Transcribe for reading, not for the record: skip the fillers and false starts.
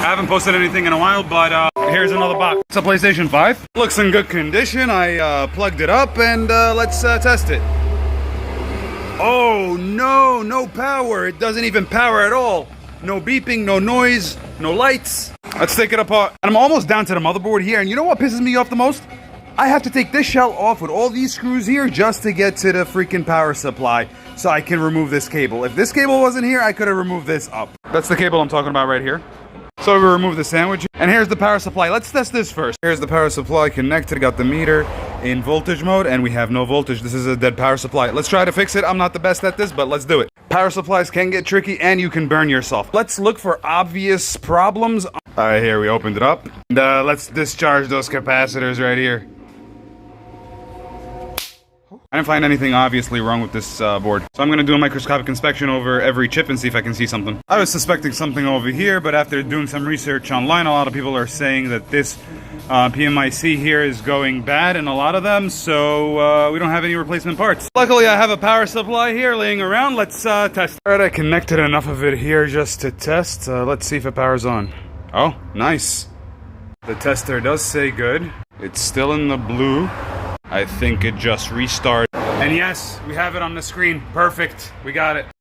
haven't posted anything in a while, but here's another box. It's a PlayStation 5. Looks in good condition. I plugged it up and let's test it. Oh no, no power. It doesn't even power at all. No beeping, no noise, no lights. Let's take it apart. And I'm almost down to the motherboard here, and you know what pisses me off the most? I have to take this shell off with all these screws here just to get to the freaking power supply so I can remove this cable. If this cable wasn't here, I could have removed this up. That's the cable I'm talking about right here. So we remove the sandwich, and here's the power supply. Let's test this first. Here's the power supply connected. Got the meter in voltage mode, and we have no voltage. This is a dead power supply. Let's try to fix it. I'm not the best at this, but let's do it. Power supplies can get tricky, and you can burn yourself. Let's look for obvious problems. All right, here we opened it up. And let's discharge those capacitors right here. I didn't find anything obviously wrong with this board. So I'm going to do a microscopic inspection over every chip and see if I can see something. I was suspecting something over here, but after doing some research online, a lot of people are saying that this PMIC here is going bad in a lot of them, so we don't have any replacement parts. Luckily, I have a power supply here laying around. Let's test. All right, I connected enough of it here just to test. Let's see if it powers on. Oh, nice. The tester does say good. It's still in the blue. I think it just restarted. And yes, we have it on the screen. Perfect. We got it.